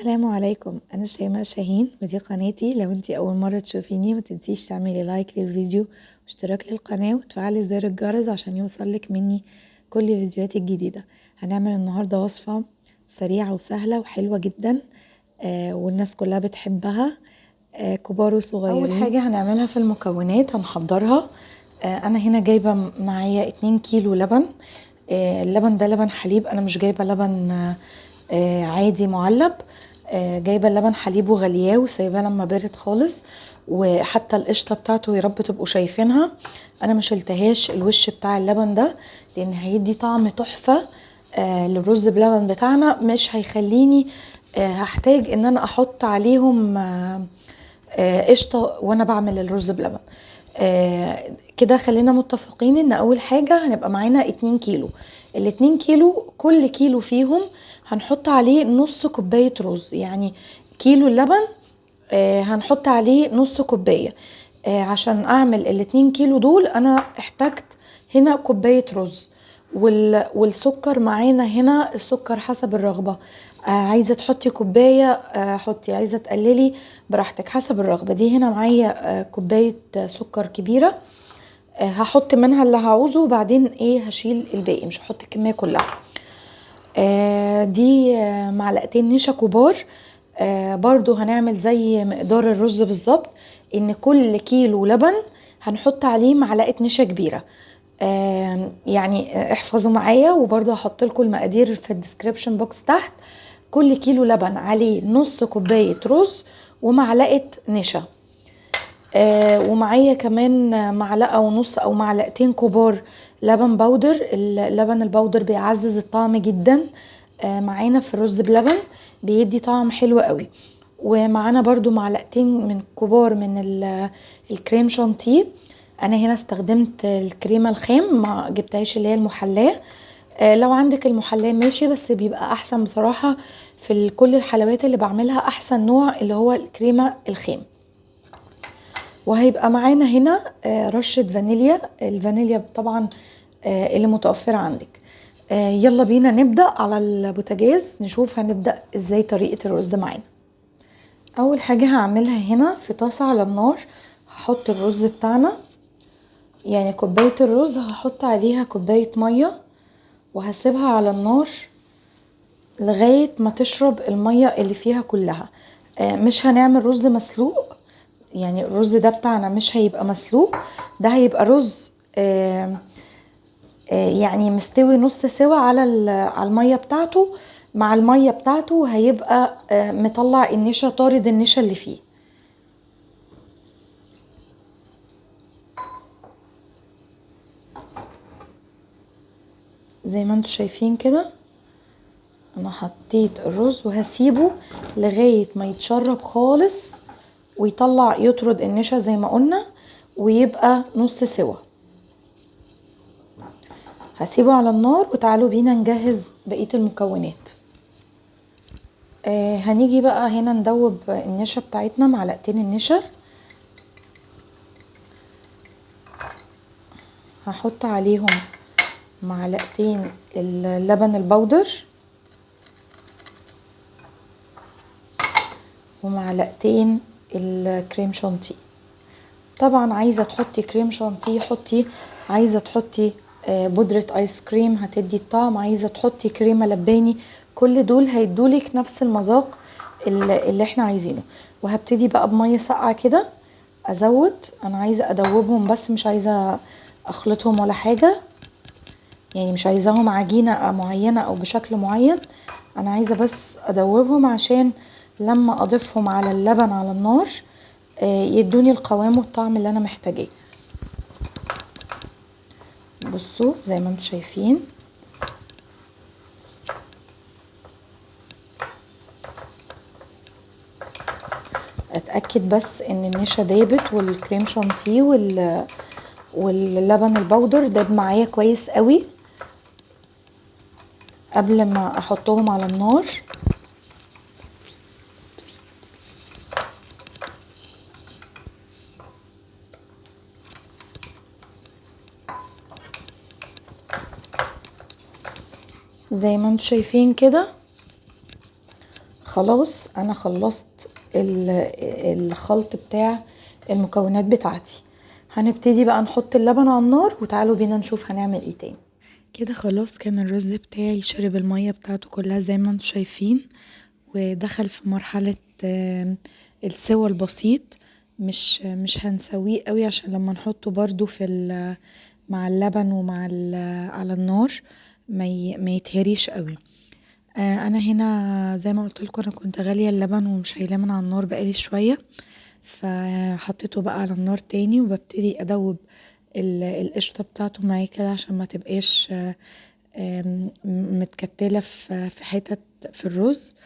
السلام عليكم، أنا شيماء شاهين ودي قناتي. لو انتي أول مرة تشوفيني متنسيش تعملي لايك للفيديو واشتراك للقناة وتفعلي زر الجرس عشان يوصلك مني كل فيديوهاتي الجديدة. هنعمل النهاردة وصفة سريعة وسهلة وحلوة جدا، والناس كلها بتحبها، كبار وصغيرين. أول حاجة هنعملها في المكونات هنحضرها. أنا هنا جايبة معايا 2 كيلو لبن. اللبن ده لبن حليب، أنا مش جايبة لبن عادي معلب. جايبه اللبن حليب وغلياه وسايباه لما بارد خالص، وحتى القشطه بتاعته يا رب تبقوا شايفينها. انا ما شلتهاش الوش بتاع اللبن ده لان هيدي طعم تحفه للرز بلبن بتاعنا، مش هيخليني هحتاج ان انا احط عليهم قشطه وانا بعمل الرز بلبن. كده خلينا متفقين ان اول حاجه هنبقى معانا 2 كيلو. ال2 كيلو كل كيلو فيهم هنحط عليه نص كوبايه رز، يعني كيلو اللبن هنحط عليه نص كوبايه. عشان اعمل ال2 كيلو دول انا احتاجت هنا كوبايه رز. والسكر معانا هنا السكر حسب الرغبه، عايزه تحطي كوبايه حطي، عايزه تقللي براحتك حسب الرغبه. دي هنا معايا كوبايه سكر كبيره، هحط منها اللي هعوزه وبعدين هشيل الباقي، مش هحط الكميه كلها. دي معلقتين نشا كبار. برضو هنعمل زي مقدار الرز بالظبط، ان كل كيلو لبن هنحط عليه معلقه نشا كبيره. يعني احفظوا معايا، وبرضو هحط لكم المقادير في الديسكريبشن بوكس تحت. كل كيلو لبن عليه نص كوبايه رز ومعلقه نشا. ومعايا كمان معلقه ونص او معلقتين كبار لبن بودر. اللبن البودر بيعزز الطعم جدا معانا في الرز بلبن، بيدي طعم حلو قوي. ومعانا برضو معلقتين من كبار من الكريم شانتيه. انا هنا استخدمت الكريمه الخام، ما جبتهاش اللي هي المحلاه. لو عندك المحلاه ماشي، بس بيبقى احسن بصراحه في كل الحلويات اللي بعملها، احسن نوع اللي هو الكريمه الخام. وهيبقى معانا هنا رشة فانيليا، الفانيليا طبعا اللي متوفرة عندك. يلا بينا نبدأ على البوتاجاز نشوف هنبدأ ازاي طريقة الرز معانا. اول حاجة هعملها هنا في طاسة على النار، هحط الرز بتاعنا، يعني كوباية الرز هحط عليها كوباية مية وهسيبها على النار لغاية ما تشرب المية اللي فيها كلها. مش هنعمل رز مسلوق، يعني الرز ده بتاعنا مش هيبقى مسلوق، ده هيبقى رز يعني مستوي نص سوا على الميه بتاعته. مع الميه بتاعته هيبقى مطلع النشا، طارد النشا اللي فيه. زي ما انتوا شايفين كده انا حطيت الرز وهسيبه لغايه ما يتشرب خالص ويطلع يطرد النشا زي ما قلنا ويبقى نص سوا. هسيبه على النار وتعالوا بينا نجهز بقيه المكونات. هنيجي بقى هنا ندوب النشا بتاعتنا، معلقتين النشا هحط عليهم معلقتين اللبن البودر ومعلقتين الكريم شانتيه. طبعا عايزه تحطي كريم شانتيه حطي، عايزه تحطي بودره ايس كريم هتدي الطعم، عايزه تحطي كريمه لباني، كل دول هيدولك نفس المذاق اللي احنا عايزينه. وهبتدي بقى بميه ساقعه كده ازود، انا عايزه ادوبهم بس مش عايزه اخلطهم ولا حاجه، يعني مش عايزاهم عجينه معينه او بشكل معين، انا عايزه بس ادوبهم عشان لما اضيفهم على اللبن على النار يدوني القوام والطعم اللي انا محتاجاه. بصوا زي ما انتم شايفين اتاكد بس ان النشا دابت والكريم شانتيه واللبن البودر داب معايا كويس قوي قبل ما احطهم على النار. زي ما انتم شايفين كده خلاص انا خلصت الخلط بتاع المكونات بتاعتي. هنبتدي بقى نحط اللبن على النار وتعالوا بينا نشوف هنعمل ايه تاني. كده خلاص كان الرز بتاعي شرب المية بتاعته كلها زي ما انتم شايفين، ودخل في مرحلة السوى البسيط. مش هنسويه قوي عشان لما نحطه برضو مع اللبن ومع على النار ما يتهريش قوي. انا هنا زي ما قلت لكم انا كنت غاليه اللبن ومش شايلاه من على النار بقالي شويه، فحطيته بقى على النار تاني وببتدي ادوب القشطه بتاعته معايا كده عشان ما تبقاش متكتله في حتت في الرز.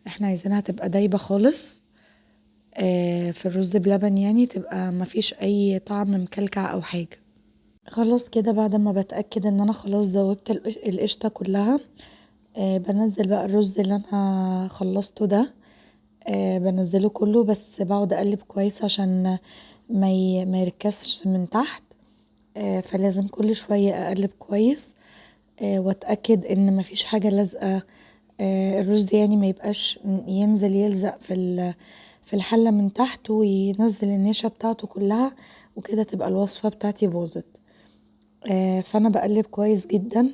احنا عايزينها تبقى دايبه خالص في الرز بلبن، يعني تبقى ما فيش اي طعم مكلكع او حاجه. خلاص كده بعد ما بتاكد ان انا خلاص ذوبت القشطه كلها، بنزل بقى الرز اللي انا خلصته ده، بنزله كله، بس بقعد اقلب كويس عشان ما يركزش من تحت. فلازم كل شوية اقلب كويس واتأكد ان مفيش حاجة لازقة. الرز يعني ما يبقاش ينزل يلزق في الحلة من تحت وينزل النشا بتاعته كلها، وكده تبقى الوصفة بتاعتي باظت. فانا بقلب كويس جدا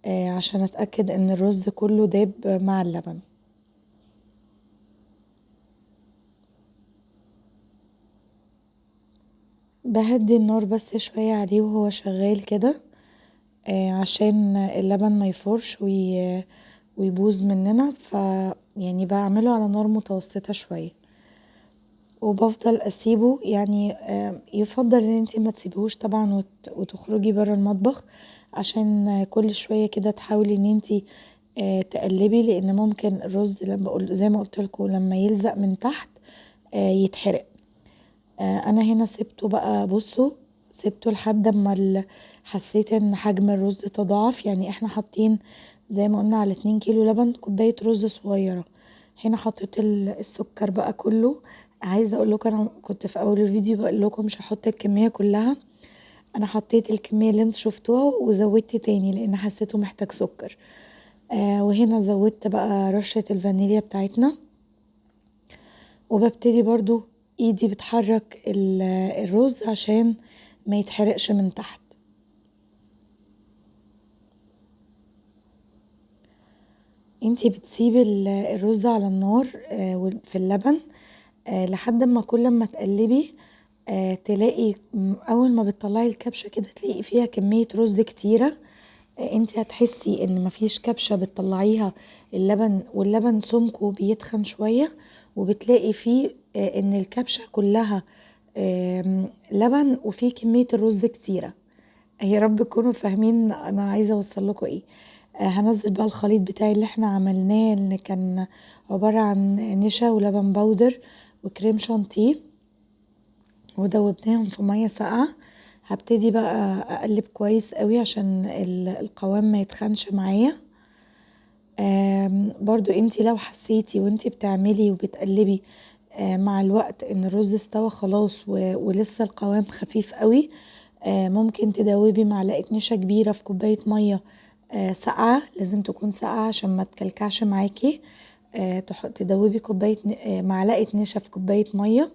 عشان اتأكد ان الرز كله داب مع اللبن. بهدي النار بس شوية عليه وهو شغال كده عشان اللبن ما يفورش ويبوظ مننا، يعني بعمله على نار متوسطة شوية وبفضل اسيبه. يعني يفضل ان انتي ما تسيبهوش طبعا وتخرجي برا المطبخ، عشان كل شوية كده تحاولي ان انتي تقلبي، لان ممكن الرز لما بقول زي ما قلتلكوا لما يلزق من تحت يتحرق. انا هنا سبته بقى، بصوا سبته لحد اما حسيت ان حجم الرز تضاعف. يعني احنا حاطين زي ما قلنا على 2 كيلو لبن كوباية رز صغيرة. هنا حطيت السكر بقى كله. عايزة اقول لكم انا كنت في اول الفيديو بقول لكم مش هحط الكمية كلها، انا حطيت الكمية اللي انتوا شفتوها وزودت تاني لان حسيته محتاج سكر. وهنا زودت بقى رشة الفانيليا بتاعتنا، وببتدي برضو ايدي بتحرك الرز عشان ما يتحرقش من تحت. انتي بتسيبي الرز على النار في اللبن لحد ما كل ما تقلبي تلاقي اول ما بتطلعي الكبشة كده تلاقي فيها كمية رز كتيرة. انتي هتحسي ان مفيش كبشة بتطلعيها اللبن، واللبن سمكه بيتخن شوية، وبتلاقي فيه ان الكبشة كلها لبن وفيه كمية الرز كتيرة. يا رب تكونوا فاهمين انا عايزة اوصل لكم ايه. هنزل بقى الخليط بتاعي اللي احنا عملناه، اللي كان عبارة عن نشا ولبن بودر وكريم شانتيه، ودوبناهم في مية ساقعة. هبتدي بقى اقلب كويس قوي عشان القوام ما يتخنش معايا. برضو انتي لو حسيتي وانتي بتعملي وبتقلبي مع الوقت ان الرز استوى خلاص ولسه القوام خفيف قوي، ممكن تدوبي معلقة نشا كبيرة في كوباية مية ساقعة، لازم تكون ساقعة عشان ما تكلكعش معاكي. تدوبي معلقة نشا في كوباية مية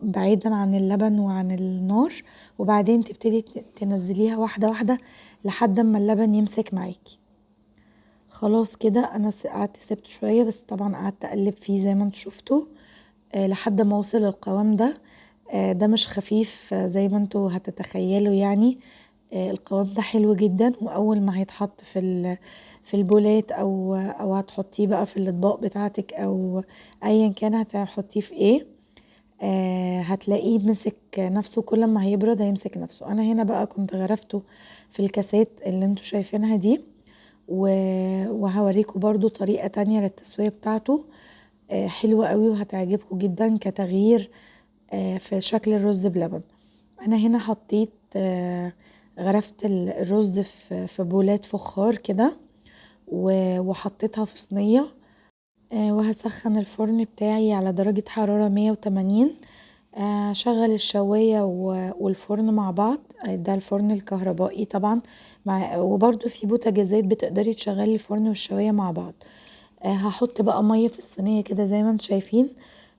بعيدا عن اللبن وعن النار، وبعدين تبتدي تنزليها واحدة واحدة لحد ما اللبن يمسك معاكي. خلاص كده انا قعدت سبته شوية، بس طبعا قعدت اقلب فيه زي ما انتوا شفتوا لحد ما وصل القوام ده. ده مش خفيف زي ما انتوا هتتخيلوا يعني. القوام ده حلو جدا، واول ما هيتحط في البولات او هتحطيه بقى في الاطباق بتاعتك او ايا كان هتحطيه في ايه، هتلاقيه مسك نفسه. كل ما هيبرد هيمسك نفسه. انا هنا بقى كنت غرفته في الكاسات اللي انتوا شايفينها دي، وهوريكم برضو طريقة تانية للتسوية بتاعته حلوة قوي وهتعجبكم جدا كتغيير في شكل الرز بلبن. انا هنا حطيت غرفت الرز في بولات فخار كده وحطيتها في صينية، وهسخن الفرن بتاعي على درجة حرارة 180. شغل الشواية والفرن مع بعض. ده الفرن الكهربائي طبعا، وبرده في بوتاجازات بتقدري تشغلي الفرن والشواية مع بعض. هحط بقى ميه في الصينيه كده زي ما انتم شايفين.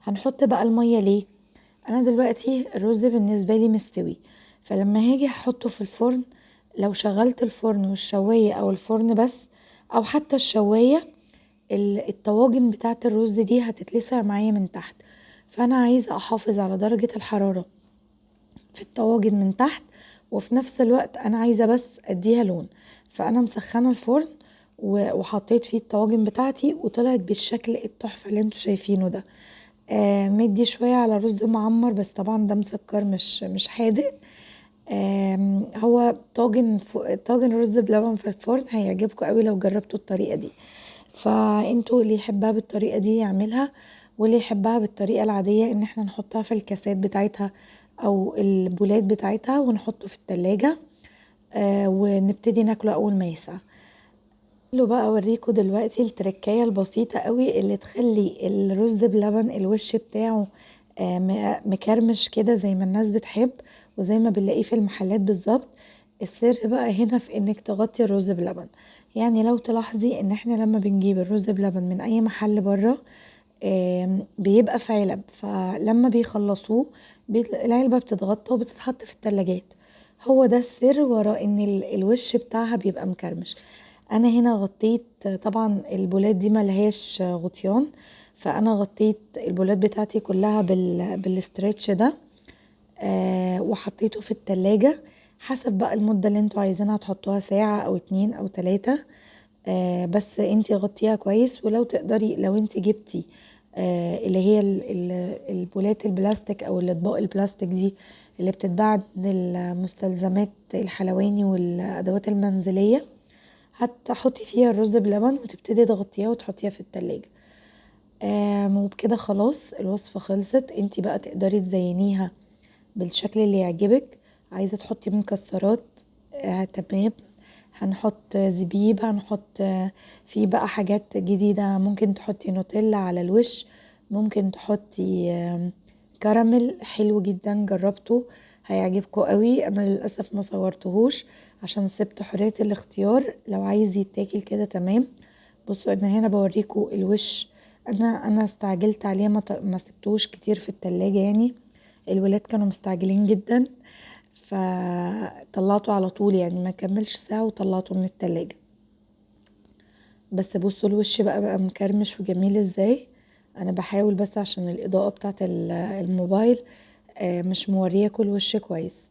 هنحط بقى الميه ليه؟ انا دلوقتي الرز بالنسبه لي مستوي، فلما هاجي احطه في الفرن، لو شغلت الفرن والشوايه او الفرن بس او حتى الشوايه، الطواجن بتاعه الرز دي هتتلسع معايا من تحت. فانا عايزه احافظ على درجه الحراره في الطواجن من تحت، وفي نفس الوقت انا عايزه بس اديها لون. فانا مسخنه الفرن وحطيت فيه الطواجن بتاعتي وطلعت بالشكل التحفه اللي انتوا شايفينه ده. مدي شويه على رز معمر، بس طبعا ده مسكر مش حادق. هو طاجن رز بلبن في الفرن هيعجبكم قوي لو جربتوا الطريقه دي. فانتوا اللي يحبها بالطريقه دي يعملها، واللي يحبها بالطريقه العاديه ان احنا نحطها في الكاسات بتاعتها او البولات بتاعتها ونحطه في التلاجة، ونبتدي ناكله اول ما يسقع. له بقى اوريكم دلوقتي التركية البسيطة قوي اللي تخلي الرز بلبن الوش بتاعه مكرمش كده زي ما الناس بتحب، وزي ما بنلاقيه في المحلات بالظبط. السر بقى هنا في انك تغطي الرز بلبن. يعني لو تلاحظي ان احنا لما بنجيب الرز بلبن من اي محل بره بيبقى في علب، فلما بيخلصوه العلبة بتتغطى وبتتحط في التلاجات. هو ده السر وراء ان الوش بتاعها بيبقى مكرمش. انا هنا غطيت، طبعا البولات دي ملهاش غطيان، فانا غطيت البولات بتاعتي كلها بالاسترتش ده. وحطيته في التلاجة حسب بقى المدة اللي انتوا عايزينها تحطوها، ساعة او 2 او 3. بس انتي غطيها كويس. ولو تقدري لو انتي جبتي اللي هي البولات البلاستيك او الاطباق البلاستيك دي اللي بتتباع عند المستلزمات الحلواني والادوات المنزلية، هتحطي فيها الرز بلبن وتبتدي تغطيها وتحطيها في التلاجة. وبكده خلاص الوصفة خلصت. انتي بقى تقدري تزينيها بالشكل اللي يعجبك. عايزة تحطي مكسرات تمام، هنحط زبيب، هنحط في بقى حاجات جديدة، ممكن تحطي نوتيلا على الوش، ممكن تحطي كراميل حلو جدا، جربته هيعجبكم قوي. انا للأسف ما صورتهوش عشان سبت حرية الاختيار، لو عايز يتاكل كده تمام. بصوا انا هنا بوريكم الوش. انا استعجلت عليه، ما سبتوش كتير في التلاجة يعني، الولاد كانوا مستعجلين جدا، فطلعته على طول يعني ما كملش ساعة وطلعته من التلاجة. بس بصوا الوش بقى مكرمش وجميل ازاي. انا بحاول بس عشان الاضاءة بتاعت الموبايل مش مورياكوا الوش كويس.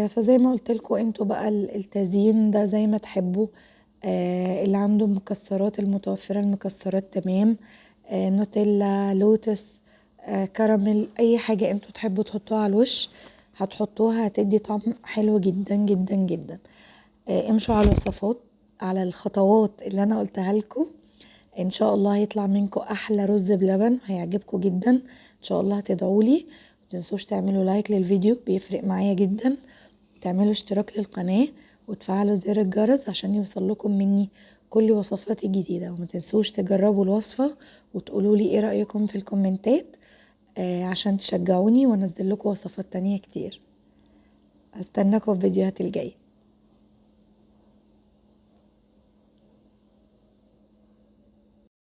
فزي ما قلتلكوا انتوا بقى التزيين ده زي ما تحبوا. اللي عنده مكسرات، المتوفرة المكسرات تمام، نوتيلا، لوتس، كراميل، اي حاجة انتوا تحبوا تحطوها على الوش هتحطوها، هتدي طعم حلو جدا جدا جدا. امشوا على الوصفات، على الخطوات اللي انا قلتها لكم، ان شاء الله هيطلع منكم احلى رز بلبن، هيعجبكم جدا ان شاء الله. هتدعولي، متنسوش تعملوا لايك للفيديو بيفرق معايا جدا، تعملوا اشتراك للقناة وتفعلوا زر الجرس عشان يوصل لكم مني كل وصفاتي الجديدة. وما تنسوش تجربوا الوصفة وتقولوا لي ايه رأيكم في الكومنتات عشان تشجعوني وانزل لكم وصفات تانية كتير. هستناكم في الفيديوهات الجاية.